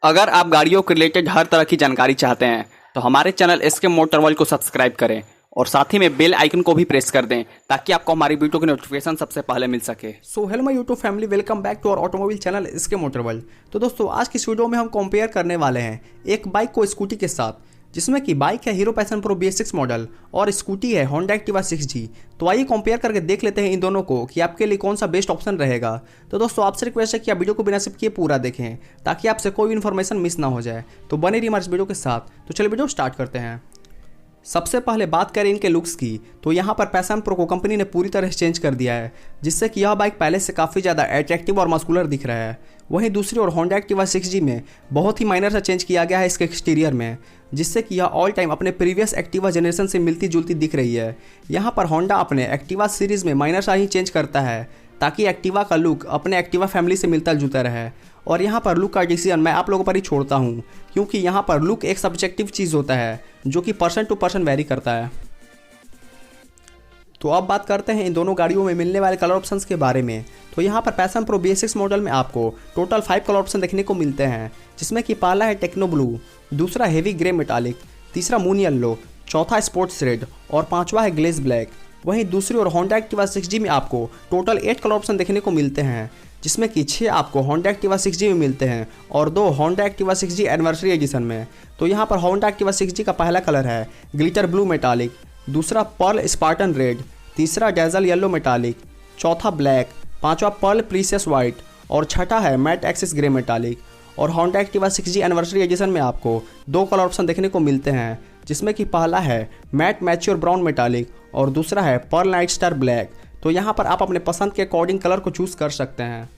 अगर आप गाड़ियों के रिलेटेड हर तरह की जानकारी चाहते हैं तो हमारे चैनल एसके मोटर वर्ल्ड को सब्सक्राइब करें और साथ ही में बेल आइकन को भी प्रेस कर दें ताकि आपको हमारी वीडियो की नोटिफिकेशन सबसे पहले मिल सके। So hello my YouTube family, welcome back to our automobile channel SK motor world. तो दोस्तों, आज की इस वीडियो में हम कंपेयर करने वाले हैं एक बाइक को स्कूटी के साथ, जिसमें कि बाइक है hero passion pro BS6 model और स्कूटी है होंडा एक्टिवा 6G। तो आइए कंपेयर करके देख लेते हैं इन दोनों को कि आपके लिए कौन सा बेस्ट ऑप्शन रहेगा। तो दोस्तों, आपसे रिक्वेस्ट है कि आप वीडियो को बिना स्किप किए पूरा देखें ताकि आपसे कोई भी इन्फॉर्मेशन मिस ना हो जाए। तो बने रहिए हमारे वीडियो के साथ। तो चलिए वीडियो स्टार्ट करते हैं। सबसे पहले बात करें इनके लुक्स की, तो यहाँ पर पैशन प्रो को कंपनी ने पूरी तरह से चेंज कर दिया है, जिससे कि यह बाइक पहले से काफ़ी ज़्यादा अट्रैक्टिव और मस्कुलर दिख रहा है। वहीं दूसरी ओर होंडा एक्टिवा 6G में बहुत ही माइनर सा चेंज किया गया है इसके एक्सटीरियर में, जिससे कि यह ऑल टाइम अपने प्रीवियस एक्टिवा जनरेशन से मिलती जुलती दिख रही है। यहाँ पर होंडा अपने एक्टिवा सीरीज़ में माइनर सा ही चेंज करता है ताकि एक्टिवा का लुक अपने एक्टिवा फैमिली से मिलता जुलता रहे। और यहाँ पर लुक का डिसीजन मैं आप लोगों पर ही छोड़ता हूँ, क्योंकि यहाँ पर लुक एक सब्जेक्टिव चीज़ होता है जो कि पर्सन टू पर्सन वेरी करता है। तो अब बात करते हैं इन दोनों गाड़ियों में मिलने वाले कलर ऑप्शंस के बारे में। तो यहाँ पर पैशन प्रो BS6 मॉडल में आपको टोटल 5 कलर ऑप्शन देखने को मिलते हैं, जिसमें कि पहला है टेक्नो ब्लू, दूसरा हेवी ग्रे मेटालिक, तीसरा मून येलो, चौथा स्पोर्ट्स रेड और पांचवा है ग्लेज ब्लैक। वहीं दूसरी ओर होंडा एक्टिवा 6G में आपको टोटल 8 कलर ऑप्शन देखने को मिलते हैं, जिसमें कि 6 आपको होंडा एक्टिवा 6G में मिलते हैं और 2 Honda Activa 6G anniversary edition में। तो यहाँ पर होंडा एक्टिवा 6G का पहला कलर है ग्लिटर ब्लू मेटालिक, दूसरा पर्ल स्पार्टन रेड, तीसरा डेजल येलो मेटालिक, चौथा ब्लैक, पांचवा पर्ल प्रीसियस वाइट और छठा है मैट एक्सिस ग्रे मेटालिक। और Honda Activa 6G anniversary edition में आपको 2 कलर ऑप्शन देखने को मिलते हैं, जिसमें कि पहला है मैट मैच्योर ब्राउन मेटालिक और दूसरा है पर्ल नाइट स्टार ब्लैक। तो यहाँ पर आप अपने पसंद के अकॉर्डिंग कलर को चूज़ कर सकते हैं।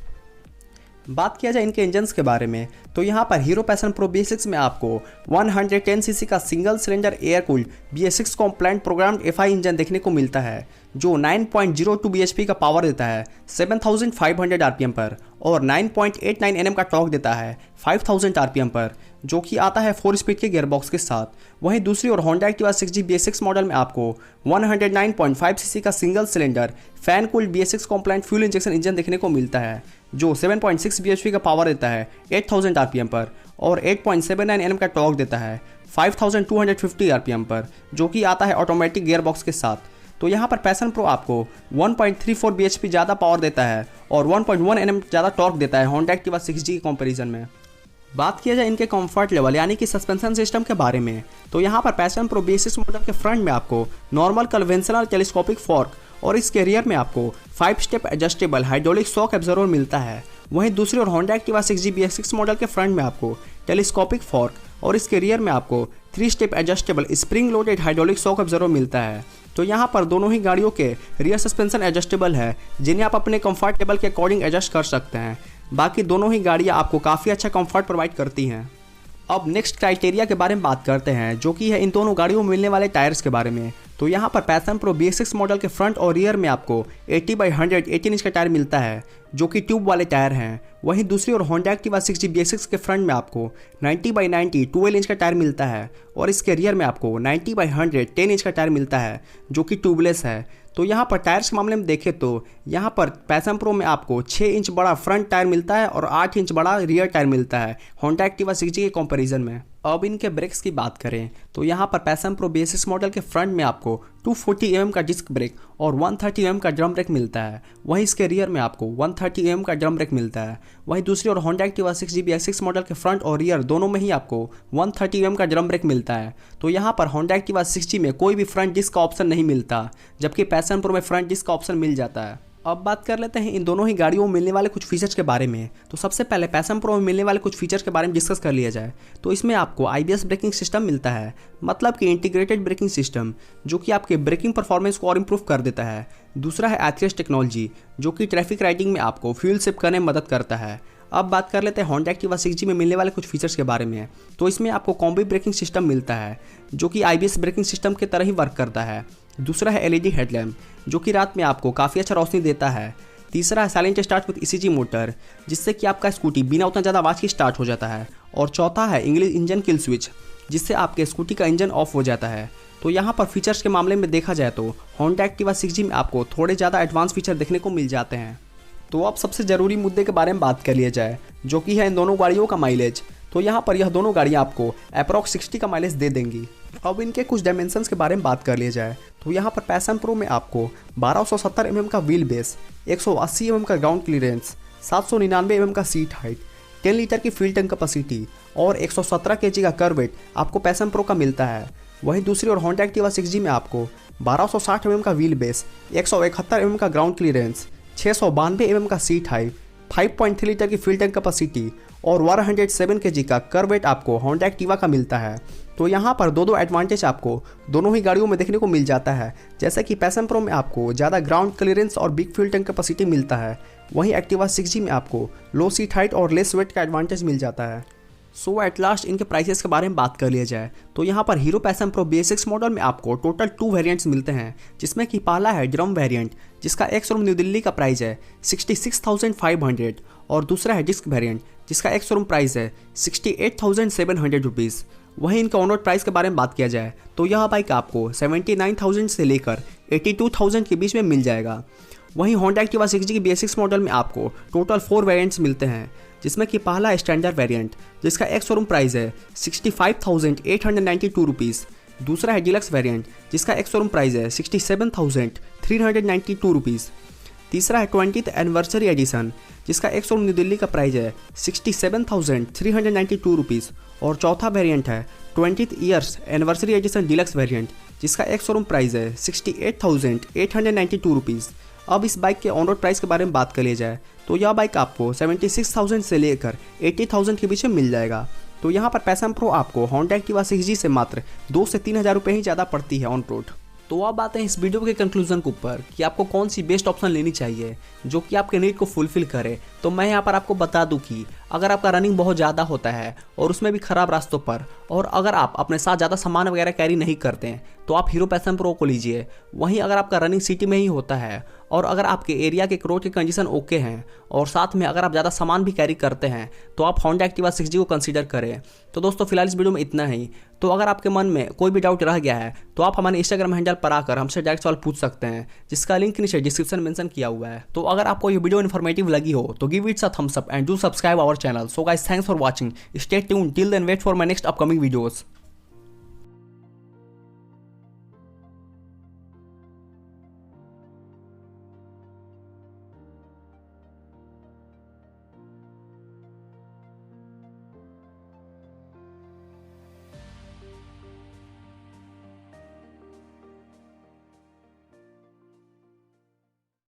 बात किया जाए इनके इंजन्स के बारे में, तो यहाँ पर हीरो पैशन प्रो BS6 में आपको 110 सीसी का single cylinder air cooled BS6 compliant programmed FI engine देखने को मिलता है, जो 9.02 bhp का पावर देता है 7500 RPM पर और 9.89 Nm का टॉर्क देता है 5000 RPM पर, जो कि आता है 4 स्पीड के गियरबॉक्स के साथ। वहीं दूसरी ओर Honda Activa 6G BS6 model में आपको 109.5 सीसी का single cylinder fan cooled BS6 compliant fuel injection engine देखने को मिलता है, जो 7.6 bhp का पावर देता है 8000 RPM पर और 8.79 Nm का टॉर्क देता है 5250 RPM पर, जो कि आता है ऑटोमेटिक गियरबॉक्स के साथ। तो यहाँ पर पैशन प्रो आपको 1.34 bhp ज़्यादा पावर देता है और 1.1 Nm ज़्यादा टॉर्क देता है होंडा एक्टिवा 6G के कंपैरिजन में। बात किया जाए इनके कंफर्ट लेवल यानी कि सस्पेंशन सिस्टम के बारे में, तो यहाँ पर पैशन प्रो BS6 मॉडल के फ्रंट में आपको नॉर्मल कन्वेंशनल टेलीस्कोपिक फॉर्क और इस कैरियर में आपको 5 step adjustable hydraulic shock absorber मिलता है। वहीं दूसरी ओर Honda Activa 6G BS6 model के फ्रंट में आपको टेलीस्कोपिक फॉर्क और इसके रियर में आपको 3 step adjustable spring loaded hydraulic shock absorber मिलता है। तो यहाँ पर दोनों ही गाड़ियों के रियर सस्पेंशन एडजस्टेबल है, जिन्हें आप अपने कंफर्ट लेवल के अकॉर्डिंग एडजस्ट कर सकते हैं। बाकी दोनों ही गाड़ियाँ आपको काफ़ी अच्छा कंफर्ट प्रोवाइड करती हैं। अब नेक्स्ट क्राइटेरिया के बारे में बात करते हैं, जो कि है इन दोनों गाड़ियों में मिलने वाले टायर्स के बारे में। तो यहाँ पर पैशन प्रो BS6 मॉडल के फ्रंट और रियर में आपको 80/100 18 इंच का टायर मिलता है, जो कि ट्यूब वाले टायर हैं। वहीं दूसरी ओर होंडा एक्टिवा 6G BS6 के फ्रंट में आपको 90/90 12 इंच का टायर मिलता है और इसके रियर में आपको 90/100 10 इंच का टायर मिलता है, जो कि ट्यूबलेस है। तो यहाँ पर टायर्स के मामले में देखें तो यहाँ पर पैशन प्रो में आपको 6 इंच बड़ा फ्रंट टायर मिलता है और 8 इंच बड़ा रियर टायर मिलता है होंडा एक्टिवा 6G के कंपैरिजन में। अब इनके ब्रेक्स की बात करें, तो यहाँ पर पैशन प्रो BS6 मॉडल के फ्रंट में आपको 240 mm का डिस्क ब्रेक और 130 mm का ड्रम ब्रेक मिलता है। वहीं इसके रियर में आपको 130 mm का ड्रम ब्रेक मिलता है। वहीं दूसरी ओर Honda Activa 6G BS6 model के फ्रंट और रियर दोनों में ही आपको 130 mm का ड्रम ब्रेक मिलता है। तो यहाँ पर होंडा एक्टिवा 6G में कोई भी फ्रंट डिस्क का ऑप्शन नहीं मिलता, जबकि पैशन प्रो में फ्रंट डिस्क का ऑप्शन मिल जाता है। अब बात कर लेते हैं इन दोनों ही गाड़ियों में मिलने वाले कुछ फीचर्स के बारे में। तो सबसे पहले पैशन प्रो में मिलने वाले कुछ फीचर्स के बारे में डिस्कस कर लिया जाए, तो इसमें आपको IBS ब्रेकिंग सिस्टम मिलता है, मतलब कि इंटीग्रेटेड ब्रेकिंग सिस्टम, जो कि आपके ब्रेकिंग परफॉर्मेंस को और इम्प्रूव कर देता है। दूसरा है ATHRS टेक्नोलॉजी, जो कि ट्रैफिक राइडिंग में आपको फ्यूल सेव करने में मदद करता है। अब बात कर लेते हैं होंडा एक्टिवा 6G में मिलने वाले कुछ फीचर्स के बारे में। तो इसमें आपको कॉम्बी ब्रेकिंग सिस्टम मिलता है, जो कि IBS ब्रेकिंग सिस्टम की तरह ही वर्क करता है। दूसरा है LED हेडलैम्प, जो कि रात में आपको काफ़ी अच्छा रोशनी देता है। तीसरा है silent start with ECG motor, जिससे कि आपका स्कूटी बिना उतना ज़्यादा आवाज़ की स्टार्ट हो जाता है। और चौथा है इंग्लिश इंजन किल स्विच, जिससे आपके स्कूटी का इंजन ऑफ हो जाता है। तो यहाँ पर फीचर्स के मामले में देखा जाए तो होंडा एक्टिवा 6G में आपको थोड़े ज़्यादा एडवांस फीचर देखने को मिल जाते हैं। तो अब सबसे ज़रूरी मुद्दे के बारे में बात कर लिया जाए, जो कि है इन दोनों गाड़ियों का माइलेज। तो यहाँ पर यह दोनों गाड़ियाँ आपको अप्रॉक्स 60 का माइलेज दे देंगी। अब इनके कुछ डायमेंशंस के बारे में बात कर लिया जाए तो यहाँ पर पैशन प्रो में आपको 1270 mm का व्हील बेस, 180 mm का ग्राउंड क्लियरेंस, 799 mm का सीट हाइट, 10 लीटर की फ्यूल टैंक कैपेसिटी और 117 kg का कर्व वेट आपको पैशन प्रो का मिलता है। वहीं दूसरी ओर होंडा एक्टिवा 6G में आपको 1260 mm का व्हील बेस, 171 mm का ग्राउंड क्लियरेंस, 692 mm का सीट हाइट, 5.3 लीटर की फ्यूल टैंक कैपेसिटी और 107 kg का कर्व वेट आपको होंडा एक्टिवा का मिलता है। तो यहाँ पर दो एडवांटेज आपको दोनों ही गाड़ियों में देखने को मिल जाता है। जैसे कि पैशन प्रो में आपको ज़्यादा ग्राउंड क्लियरेंस और बिग फ्यूल टैंक कैपेसिटी मिलता है, वहीं एक्टिवा 6G में आपको लो सीट हाइट और लेस वेट का एडवांटेज मिल जाता है। सो एट लास्ट इनके प्राइसेस के बारे में बात कर लिया जाए तो यहाँ पर hero passion pro BS6 model में आपको टोटल 2 वेरिएंट्स मिलते हैं, जिसमें कि पहला है ड्रम वेरिएंट जिसका एक शोरूम न्यू दिल्ली का प्राइस है 66,500 और दूसरा है डिस्क वेरिएंट जिसका एक शोरूम प्राइस है 68,700 रुपीज़। वहीं इनका ऑन रोड प्राइस के बारे में बात किया जाए तो यह बाइक आपको 79,000 से लेकर 82,000 के बीच में मिल जाएगा। वहीं होंडा एक्टिवा 6G की BS6 मॉडल में आपको टोटल 4 वेरिएंट्स मिलते हैं, जिसमें कि पहला है स्टैंडर्ड वेरिएंट जिसका एक शोरूम प्राइस है 65,892 रुपीज़। दूसरा है डिलक्स वेरिएंट जिसका एक शोरूम प्राइस है 67,392 रुपीज़। तीसरा है 20th एनिवर्सरी एडिशन जिसका एक शोरूम न्यू दिल्ली का प्राइस है 67,392 रुपीज़। और चौथा वेरिएंट है 20th years anniversary edition deluxe variant जिसका एक शोरूम प्राइस है 68,892 रुपीज़। अब इस बाइक के ऑन रोड प्राइस के बारे में बात कर लिया जाए तो यह बाइक आपको 76,000 से लेकर 80,000 के बीच में मिल जाएगा। तो यहाँ पर पैशन प्रो आपको होंडा एक्टिवा 6G से मात्र 2 से 3 हज़ार रुपये ही ज़्यादा पड़ती है ऑन रोड। तो अब आते हैं इस वीडियो के कंक्लूजन के ऊपर कि आपको कौन सी बेस्ट ऑप्शन लेनी चाहिए जो कि आपके नीड को फुलफिल करे। तो मैं यहाँ पर आपको बता दूं कि अगर आपका रनिंग बहुत ज़्यादा होता है और उसमें भी ख़राब रास्तों पर, और अगर आप अपने साथ ज़्यादा सामान वगैरह कैरी नहीं करते हैं तो आप हीरो पैशन प्रो को लीजिए। वहीं अगर आपका रनिंग सिटी में ही होता है और अगर आपके एरिया के रोड की कंडीशन ओके हैं और साथ में अगर आप ज़्यादा सामान भी कैरी करते हैं तो आप होंडा एक्टिवा 6G को कंसीडर करें। तो दोस्तों फिलहाल इस वीडियो में इतना ही। तो अगर आपके मन में कोई भी डाउट रह गया है तो आप हमारे इंस्टाग्राम हैंडल पर आकर हमसे डायरेक्ट सवाल पूछ सकते हैं, जिसका लिंक नीचे डिस्क्रिप्शन मेंशन किया हुआ है। तो अगर आपको ये वीडियो इन्फॉर्मेटिव लगी हो तो give its a thumbs up and do subscribe our channel. So guys, thanks for watching, stay tuned till then, wait for my next upcoming videos.